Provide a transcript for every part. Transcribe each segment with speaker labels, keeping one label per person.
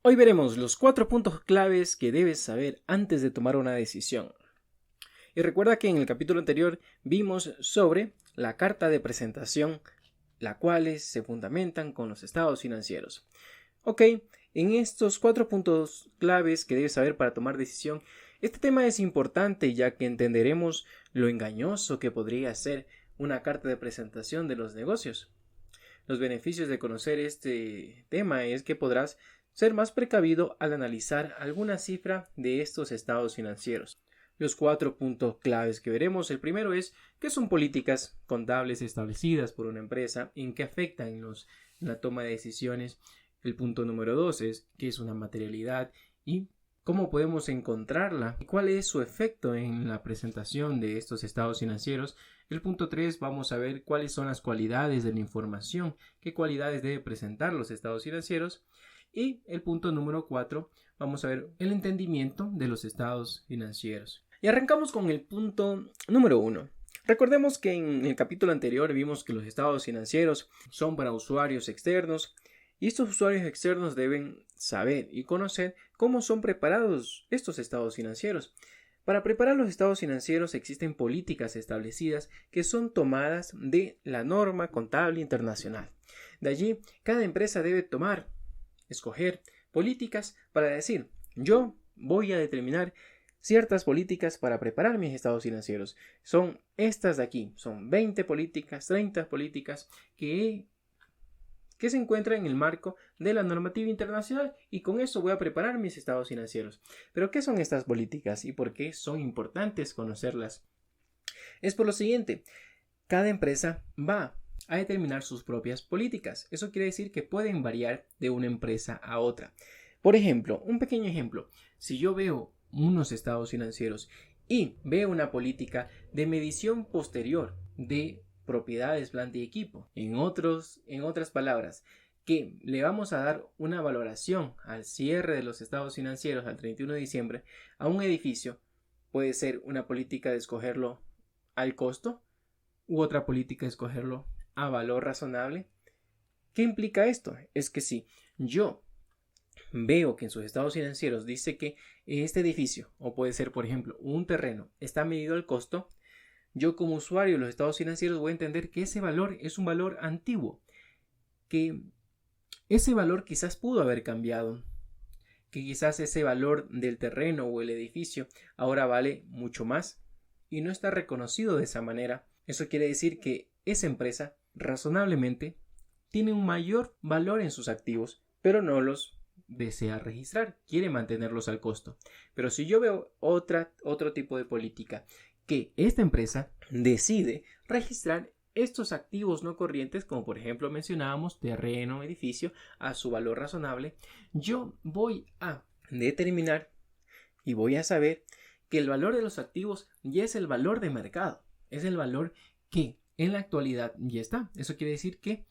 Speaker 1: Hoy veremos los 4 puntos claves que debes saber antes de tomar una decisión. Y recuerda que en el capítulo anterior vimos sobre la carta de presentación, la cual se fundamentan con los estados financieros. Ok, en estos 4 puntos claves que debes saber para tomar decisión, este tema es importante ya que entenderemos lo engañoso que podría ser una carta de presentación de los negocios. Los beneficios de conocer este tema es que podrás ser más precavido al analizar alguna cifra de estos estados financieros. Los 4 puntos claves que veremos, el primero es qué son políticas contables establecidas por una empresa, en qué afectan en la toma de decisiones. El punto número 2 es qué es una materialidad y cómo podemos encontrarla y cuál es su efecto en la presentación de estos estados financieros. El punto 3 vamos a ver cuáles son las cualidades de la información, qué cualidades debe presentar los estados financieros. Y el punto número 4 vamos a ver el entendimiento de los estados financieros. Y arrancamos con el punto número 1. Recordemos que en el capítulo anterior vimos que los estados financieros son para usuarios externos y estos usuarios externos deben saber y conocer cómo son preparados estos estados financieros. Para preparar los estados financieros existen políticas establecidas que son tomadas de la norma contable internacional. De allí, cada empresa debe escoger políticas para decir, yo voy a determinar ciertas políticas para preparar mis estados financieros. Son estas de aquí, son 20 políticas, 30 políticas que se encuentran en el marco de la normativa internacional y con eso voy a preparar mis estados financieros. Pero ¿qué son estas políticas y por qué son importantes conocerlas? Es por lo siguiente, cada empresa va a determinar sus propias políticas. Eso quiere decir que pueden variar de una empresa a otra. Por ejemplo, un pequeño ejemplo, si yo veo unos estados financieros y veo una política de medición posterior de propiedades, planta y equipo, en otras palabras, que le vamos a dar una valoración al cierre de los estados financieros al 31 de diciembre a un edificio, puede ser una política de escogerlo al costo u otra política de escogerlo a valor razonable. ¿Qué implica esto? Es que si yo veo que en sus estados financieros dice que este edificio, o puede ser por ejemplo un terreno, está medido al costo, yo como usuario de los estados financieros voy a entender que ese valor es un valor antiguo, que ese valor quizás pudo haber cambiado, que quizás ese valor del terreno o el edificio ahora vale mucho más y no está reconocido de esa manera. Eso quiere decir que esa empresa razonablemente tiene un mayor valor en sus activos, pero no los desea registrar, quiere mantenerlos al costo. Pero si yo veo otro tipo de política que esta empresa decide registrar estos activos no corrientes, como por ejemplo mencionábamos terreno, edificio, a su valor razonable, yo voy a determinar y voy a saber que el valor de los activos ya es el valor de mercado, es el valor que en la actualidad ya está. Eso quiere decir que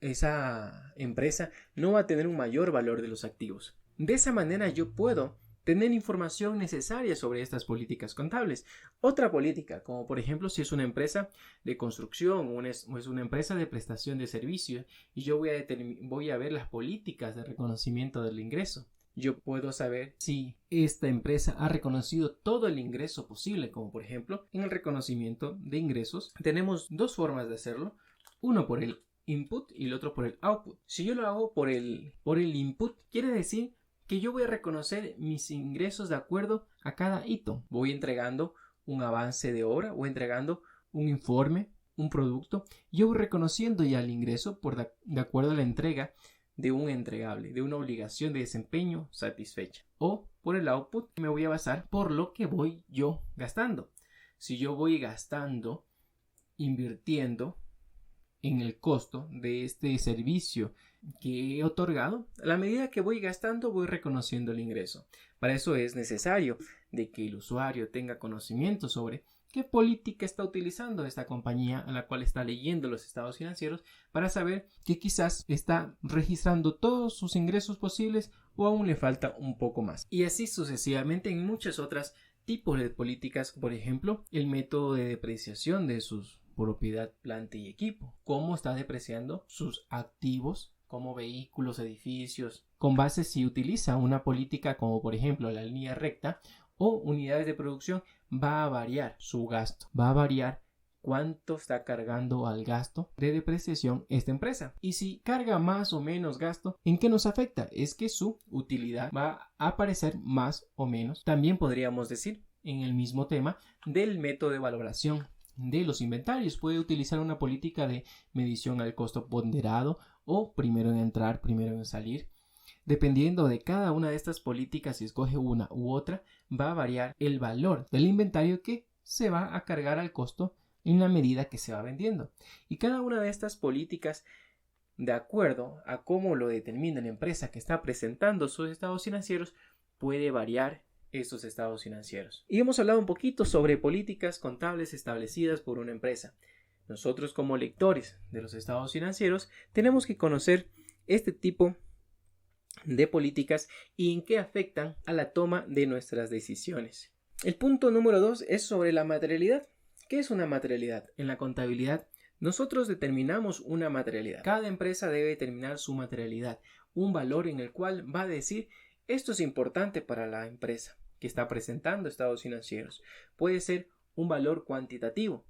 Speaker 1: esa empresa no va a tener un mayor valor de los activos. De esa manera yo puedo tener información necesaria sobre estas políticas contables. Otra política, como por ejemplo si es una empresa de construcción o es una empresa de prestación de servicios y yo voy a ver las políticas de reconocimiento del ingreso. Yo puedo saber si esta empresa ha reconocido todo el ingreso posible, como por ejemplo en el reconocimiento de ingresos tenemos dos formas de hacerlo, uno por el input y el otro por el output. Si yo lo hago por el input, quiere decir que yo voy a reconocer mis ingresos de acuerdo a cada hito. Voy entregando un avance de obra, voy entregando un informe, un producto, y yo voy reconociendo ya el ingreso de acuerdo a la entrega de un entregable, de una obligación de desempeño satisfecha. O por el output me voy a basar por lo que voy yo gastando. Si yo voy gastando, invirtiendo en el costo de este servicio que he otorgado, a la medida que voy gastando voy reconociendo el ingreso. Para eso es necesario de que el usuario tenga conocimiento sobre qué política está utilizando esta compañía a la cual está leyendo los estados financieros para saber que quizás está registrando todos sus ingresos posibles o aún le falta un poco más. Y así sucesivamente en muchas otras tipos de políticas, por ejemplo, el método de depreciación de sus propiedad, planta y equipo, cómo está depreciando sus activos como vehículos, edificios, con base si utiliza una política como por ejemplo la línea recta o unidades de producción, va a variar su gasto, va a variar cuánto está cargando al gasto de depreciación esta empresa. Y si carga más o menos gasto, ¿en qué nos afecta? Es que su utilidad va a aparecer más o menos. También podríamos decir en el mismo tema del método de valoración de los inventarios. Puede utilizar una política de medición al costo ponderado o primero en entrar, primero en salir. Dependiendo de cada una de estas políticas, si escoge una u otra, va a variar el valor del inventario que se va a cargar al costo en la medida que se va vendiendo. Y cada una de estas políticas, de acuerdo a cómo lo determina la empresa que está presentando sus estados financieros, puede variar estos estados financieros. Y hemos hablado un poquito sobre políticas contables establecidas por una empresa. Nosotros, como lectores de los estados financieros, tenemos que conocer este tipo de políticas y en qué afectan a la toma de nuestras decisiones. El punto número 2 es sobre la materialidad. ¿Qué es una materialidad? En la contabilidad, nosotros determinamos una materialidad. Cada empresa debe determinar su materialidad, un valor en el cual va a decir esto es importante para la empresa que está presentando estados financieros. Puede ser un valor cuantitativo.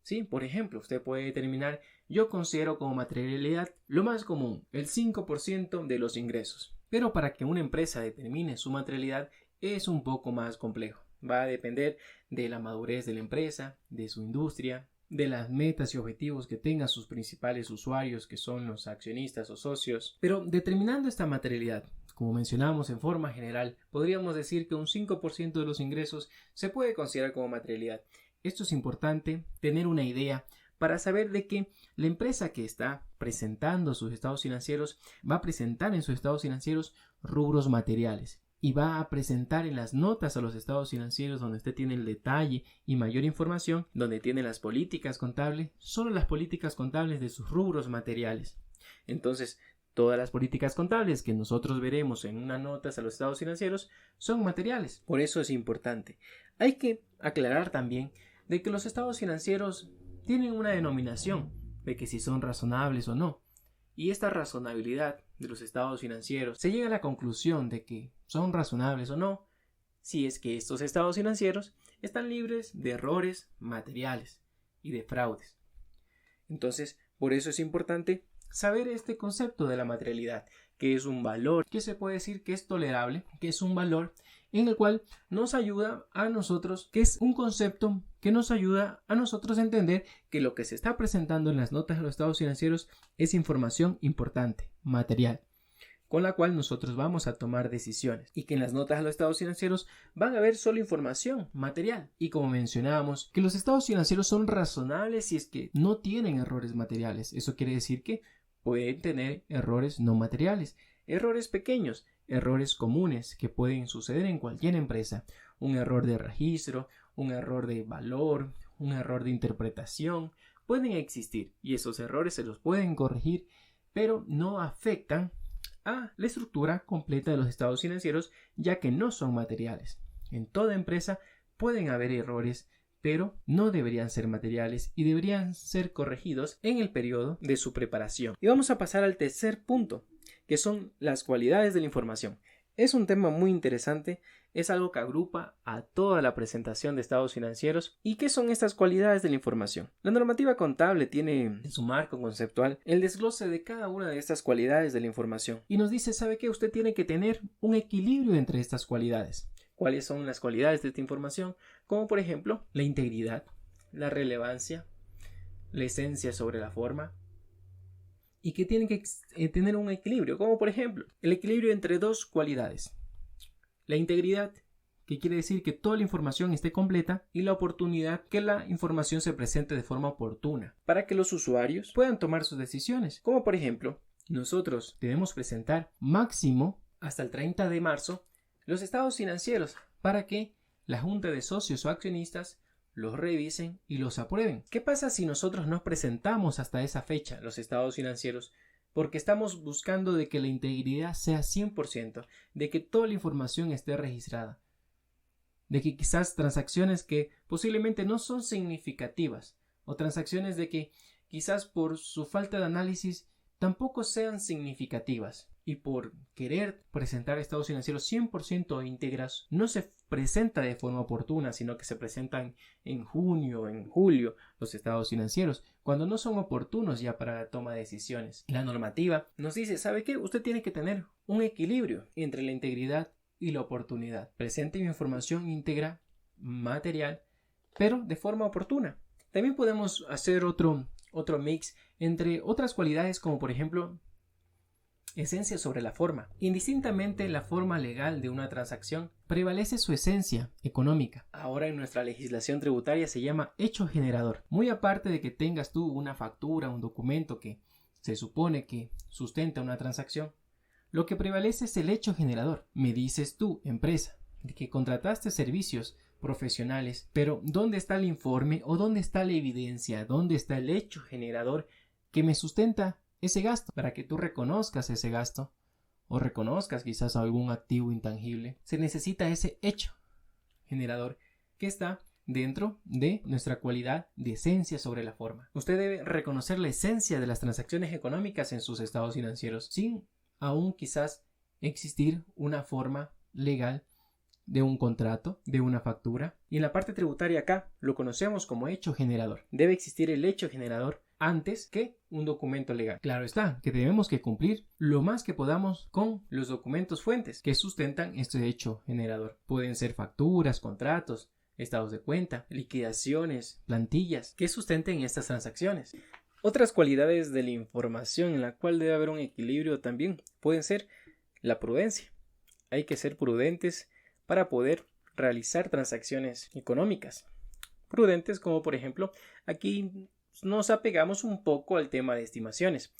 Speaker 1: ¿Sí? Por ejemplo, usted puede determinar, yo considero como materialidad lo más común, el 5% de los ingresos. Pero para que una empresa determine su materialidad es un poco más complejo. Va a depender de la madurez de la empresa, de su industria, de las metas y objetivos que tengan sus principales usuarios, que son los accionistas o socios. Pero determinando esta materialidad, como mencionamos en forma general, podríamos decir que un 5% de los ingresos se puede considerar como materialidad. Esto es importante tener una idea para saber de que la empresa que está presentando sus estados financieros va a presentar en sus estados financieros rubros materiales y va a presentar en las notas a los estados financieros donde usted tiene el detalle y mayor información, donde tiene las políticas contables, solo las políticas contables de sus rubros materiales. Entonces, todas las políticas contables que nosotros veremos en unas notas a los estados financieros son materiales. Por eso es importante. Hay que aclarar también de que los estados financieros tienen una denominación de que si son razonables o no. Y esta razonabilidad de los estados financieros se llega a la conclusión de que son razonables o no si es que estos estados financieros están libres de errores materiales y de fraudes. Entonces, por eso es importante saber este concepto de la materialidad, que es un valor que se puede decir que es tolerable, que es un valor en el cual nos ayuda a nosotros, que es un concepto que nos ayuda a nosotros a entender que lo que se está presentando en las notas de los estados financieros es información importante, material, con la cual nosotros vamos a tomar decisiones, y que en las notas de los estados financieros van a haber solo información material. Y como mencionábamos, que los estados financieros son razonables si es que no tienen errores materiales. Eso quiere decir que pueden tener errores no materiales, errores pequeños, errores comunes que pueden suceder en cualquier empresa. Un error de registro, un error de valor, un error de interpretación, pueden existir y esos errores se los pueden corregir, pero no afectan a la estructura completa de los estados financieros, ya que no son materiales. En toda empresa pueden haber errores, pero no deberían ser materiales y deberían ser corregidos en el periodo de su preparación. Y vamos a pasar al tercer punto, que son las cualidades de la información. Es un tema muy interesante, es algo que agrupa a toda la presentación de estados financieros. ¿Y qué son estas cualidades de la información? La normativa contable tiene en su marco conceptual el desglose de cada una de estas cualidades de la información y nos dice, ¿sabe qué? Usted tiene que tener un equilibrio entre estas cualidades. ¿Cuáles son las cualidades de esta información? Como por ejemplo, la integridad, la relevancia, la esencia sobre la forma, y que tienen que tener un equilibrio, como por ejemplo el equilibrio entre dos cualidades: la integridad, que quiere decir que toda la información esté completa, y la oportunidad, que la información se presente de forma oportuna para que los usuarios puedan tomar sus decisiones. Como por ejemplo, nosotros debemos presentar máximo hasta el 30 de marzo los estados financieros para que la junta de socios o accionistas los revisen y los aprueben. ¿Qué pasa si nosotros no presentamos hasta esa fecha los estados financieros? Porque estamos buscando de que la integridad sea 100%, de que toda la información esté registrada, de que quizás transacciones que posiblemente no son significativas, o transacciones de que quizás por su falta de análisis tampoco sean significativas. Y por querer presentar estados financieros 100% íntegras, no se presenta de forma oportuna, sino que se presentan en junio, en julio, los estados financieros, cuando no son oportunos ya para la toma de decisiones. La normativa nos dice, ¿sabe qué? Usted tiene que tener un equilibrio entre la integridad y la oportunidad. Presente información íntegra, material, pero de forma oportuna. También podemos hacer otro mix entre otras cualidades, como por ejemplo esencia sobre la forma. Indistintamente la forma legal de una transacción, prevalece su esencia económica. Ahora en nuestra legislación tributaria se llama hecho generador. Muy aparte de que tengas tú una factura, un documento que se supone que sustenta una transacción, lo que prevalece es el hecho generador. Me dices tú, empresa, de que contrataste servicios profesionales, pero ¿dónde está el informe o dónde está la evidencia? ¿Dónde está el hecho generador que me sustenta ese gasto? Para que tú reconozcas ese gasto o reconozcas quizás algún activo intangible, se necesita ese hecho generador que está dentro de nuestra cualidad de esencia sobre la forma. Usted debe reconocer la esencia de las transacciones económicas en sus estados financieros sin aún quizás existir una forma legal de un contrato, de una factura. Y en la parte tributaria acá lo conocemos como hecho generador. Debe existir el hecho generador antes que un documento legal. Claro está que debemos que cumplir lo más que podamos con los documentos fuentes que sustentan este hecho generador. Pueden ser facturas, contratos, estados de cuenta, liquidaciones, plantillas que sustenten estas transacciones. Otras cualidades de la información en la cual debe haber un equilibrio también pueden ser la prudencia. Hay que ser prudentes para poder realizar transacciones económicas. Prudentes como por ejemplo aquí nos apegamos un poco al tema de estimaciones.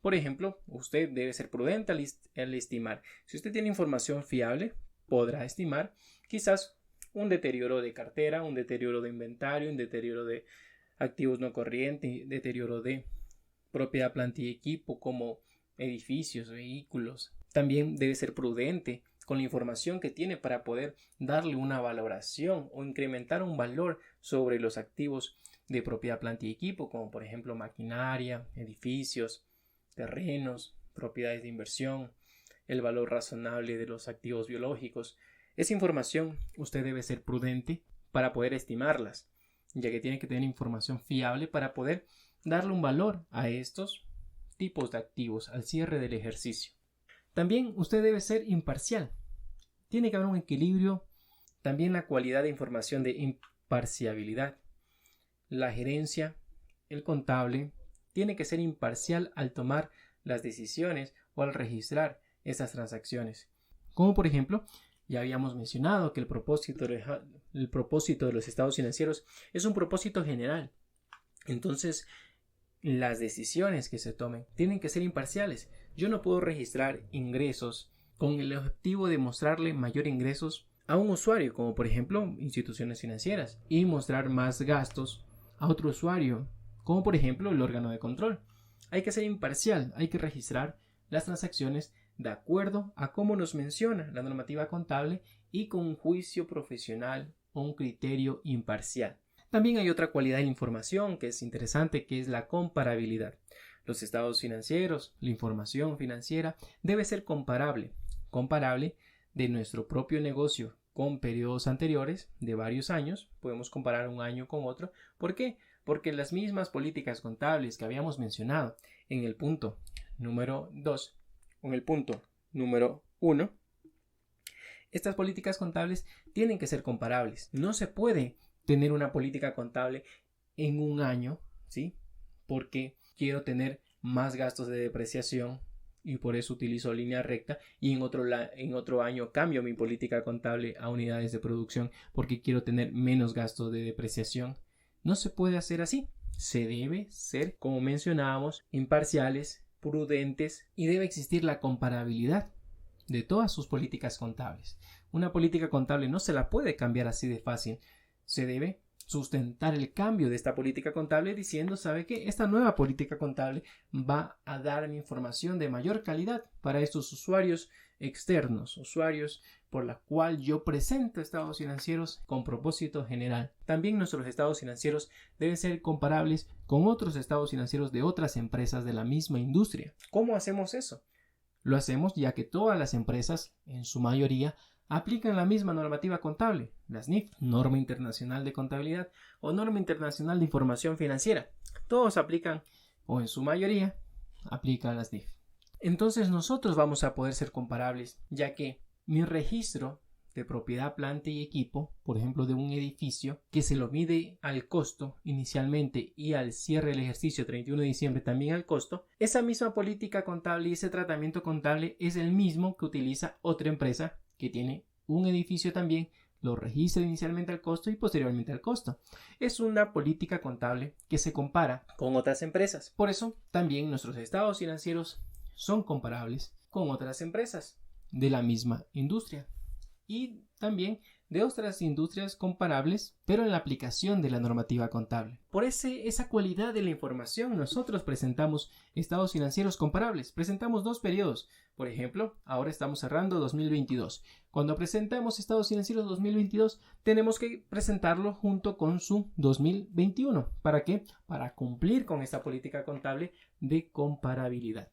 Speaker 1: Por ejemplo, usted debe ser prudente al estimar. Si usted tiene información fiable, podrá estimar quizás un deterioro de cartera, un deterioro de inventario, un deterioro de activos no corrientes, deterioro de propiedad, planta y equipo como edificios, vehículos. También debe ser prudente con la información que tiene para poder darle una valoración o incrementar un valor sobre los activos de propiedad, planta y equipo, como por ejemplo maquinaria, edificios, terrenos, propiedades de inversión, el valor razonable de los activos biológicos. Esa información usted debe ser prudente para poder estimarlas, ya que tiene que tener información fiable para poder darle un valor a estos tipos de activos al cierre del ejercicio. También usted debe ser imparcial. Tiene que haber un equilibrio, también la cualidad de información de imparcialidad. La gerencia, el contable, tiene que ser imparcial al tomar las decisiones o al registrar esas transacciones. Como por ejemplo, ya habíamos mencionado que el propósito de los estados financieros es un propósito general. Entonces, las decisiones que se tomen tienen que ser imparciales. Yo no puedo registrar ingresos con el objetivo de mostrarle mayor ingresos a un usuario, como por ejemplo instituciones financieras, y mostrar más gastos a otro usuario, como por ejemplo el órgano de control. Hay que ser imparcial, hay que registrar las transacciones de acuerdo a cómo nos menciona la normativa contable y con un juicio profesional o un criterio imparcial. También hay otra cualidad de la información que es interesante, que es la comparabilidad. Los estados financieros, la información financiera debe ser comparable de nuestro propio negocio con periodos anteriores de varios años. Podemos comparar un año con otro. ¿Por qué? Porque las mismas políticas contables que habíamos mencionado en el punto número 2 o en el punto número 1, estas políticas contables tienen que ser comparables. No se puede tener una política contable en un año, ¿sí? Porque quiero tener más gastos de depreciación y por eso utilizo línea recta, y en otro año cambio mi política contable a unidades de producción porque quiero tener menos gastos de depreciación. No se puede hacer así. Se debe ser, como mencionábamos, imparciales, prudentes, y debe existir la comparabilidad de todas sus políticas contables. Una política contable no se la puede cambiar así de fácil. Se debe sustentar el cambio de esta política contable diciendo, ¿sabe qué? Esta nueva política contable va a darme información de mayor calidad para estos usuarios externos, usuarios por la cual yo presento estados financieros con propósito general. También nuestros estados financieros deben ser comparables con otros estados financieros de otras empresas de la misma industria. ¿Cómo hacemos eso? Lo hacemos ya que todas las empresas, en su mayoría, aplican la misma normativa contable, las NIF, Norma Internacional de Contabilidad o Norma Internacional de Información Financiera. Todos aplican, o en su mayoría, aplican las NIF. Entonces nosotros vamos a poder ser comparables, ya que mi registro de propiedad, planta y equipo, por ejemplo de un edificio, que se lo mide al costo inicialmente y al cierre del ejercicio 31 de diciembre también al costo, esa misma política contable y ese tratamiento contable es el mismo que utiliza otra empresa que tiene un edificio también, lo registra inicialmente al costo y posteriormente al costo. Es una política contable que se compara con otras empresas. Por eso también nuestros estados financieros son comparables con otras empresas de la misma industria y también de otras industrias comparables, pero en la aplicación de la normativa contable. Por esa cualidad de la información, nosotros presentamos estados financieros comparables. Presentamos 2 periodos. Por ejemplo, ahora estamos cerrando 2022. Cuando presentamos estados financieros 2022, tenemos que presentarlo junto con su 2021. ¿Para qué? Para cumplir con esta política contable de comparabilidad.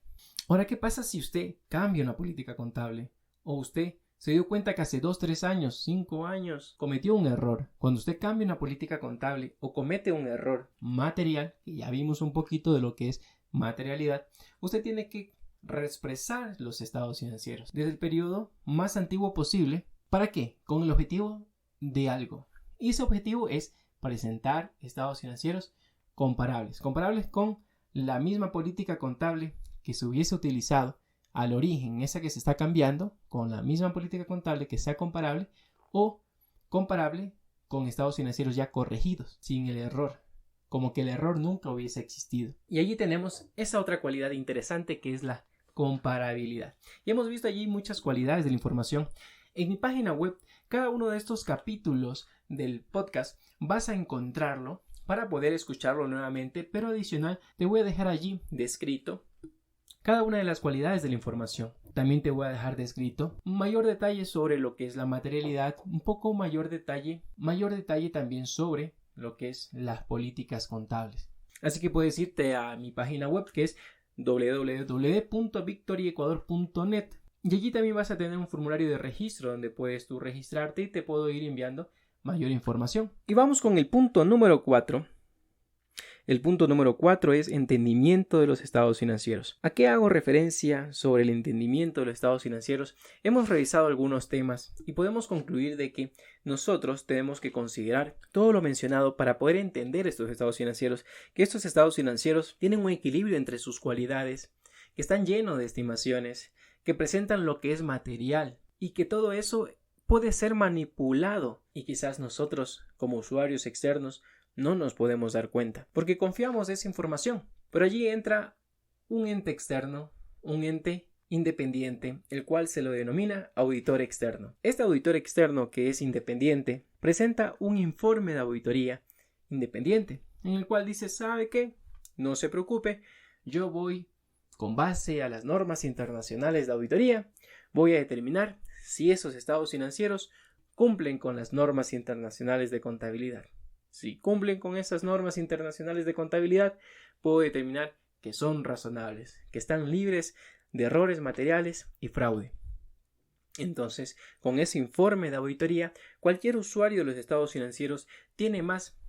Speaker 1: Ahora, ¿qué pasa si usted cambia una política contable? O usted se dio cuenta que hace 2, 3 años, 5 años cometió un error. Cuando usted cambia una política contable o comete un error material, que ya vimos un poquito de lo que es materialidad, usted tiene que reexpresar los estados financieros desde el periodo más antiguo posible. ¿Para qué? Con el objetivo de algo. Y ese objetivo es presentar estados financieros comparables con la misma política contable que se hubiese utilizado al origen, esa que se está cambiando, con la misma política contable que sea comparable o comparable con estados financieros ya corregidos, sin el error, como que el error nunca hubiese existido. Y allí tenemos esa otra cualidad interesante que es la comparabilidad. Y hemos visto allí muchas cualidades de la información. En mi página web, cada uno de estos capítulos del podcast vas a encontrarlo para poder escucharlo nuevamente, pero adicional te voy a dejar allí descrito cada una de las cualidades de la información. También te voy a dejar descrito mayor detalle sobre lo que es la materialidad, un poco mayor detalle también sobre lo que es las políticas contables. Así que puedes irte a mi página web que es www.victoriecuador.net y allí también vas a tener un formulario de registro donde puedes tú registrarte y te puedo ir enviando mayor información. Y vamos con el punto número 4. El punto número 4 es entendimiento de los estados financieros. ¿A qué hago referencia sobre el entendimiento de los estados financieros? Hemos revisado algunos temas y podemos concluir de que nosotros tenemos que considerar todo lo mencionado para poder entender estos estados financieros, que estos estados financieros tienen un equilibrio entre sus cualidades, que están llenos de estimaciones, que presentan lo que es material y que todo eso puede ser manipulado y quizás nosotros como usuarios externos no nos podemos dar cuenta, porque confiamos de esa información. Pero allí entra un ente externo, un ente independiente, el cual se lo denomina auditor externo. Este auditor externo, que es independiente, presenta un informe de auditoría independiente, en el cual dice, ¿sabe qué? No se preocupe, yo voy, con base a las normas internacionales de auditoría, voy a determinar si esos estados financieros cumplen con las normas internacionales de contabilidad. Si cumplen con esas normas internacionales de contabilidad, puedo determinar que son razonables, que están libres de errores materiales y fraude. Entonces, con ese informe de auditoría, cualquier usuario de los estados financieros tiene más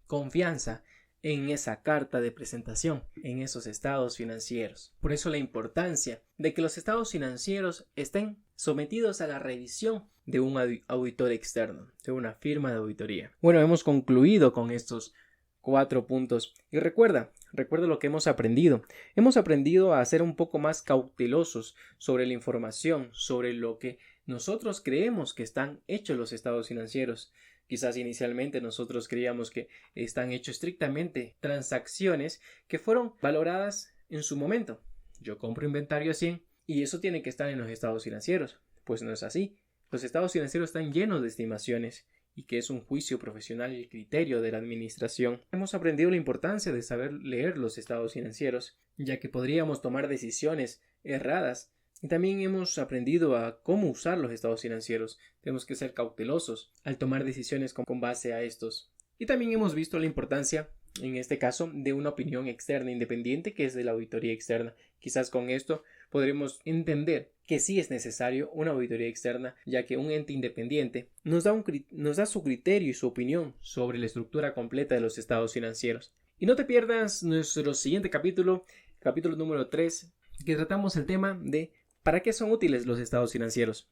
Speaker 1: confianza en esa carta de presentación, en esos estados financieros. Por eso la importancia de que los estados financieros estén sometidos a la revisión de un auditor externo, de una firma de auditoría. Bueno, hemos concluido con estos 4 puntos y recuerda lo que hemos aprendido. Hemos aprendido a ser un poco más cautelosos sobre la información, sobre lo que nosotros creemos que están hechos los estados financieros. Quizás inicialmente nosotros creíamos que están hechos estrictamente transacciones que fueron valoradas en su momento. Yo compro inventario a 100 y eso tiene que estar en los estados financieros. Pues no es así. Los estados financieros están llenos de estimaciones y que es un juicio profesional y el criterio de la administración. Hemos aprendido la importancia de saber leer los estados financieros, ya que podríamos tomar decisiones erradas. Y también hemos aprendido a cómo usar los estados financieros. Tenemos que ser cautelosos al tomar decisiones con base a estos. Y también hemos visto la importancia, en este caso, de una opinión externa independiente que es de la auditoría externa. Quizás con esto podremos entender que sí es necesario una auditoría externa, ya que un ente independiente nos da su criterio y su opinión sobre la estructura completa de los estados financieros. Y no te pierdas nuestro siguiente capítulo, capítulo número 3, que tratamos el tema de ¿para qué son útiles los estados financieros?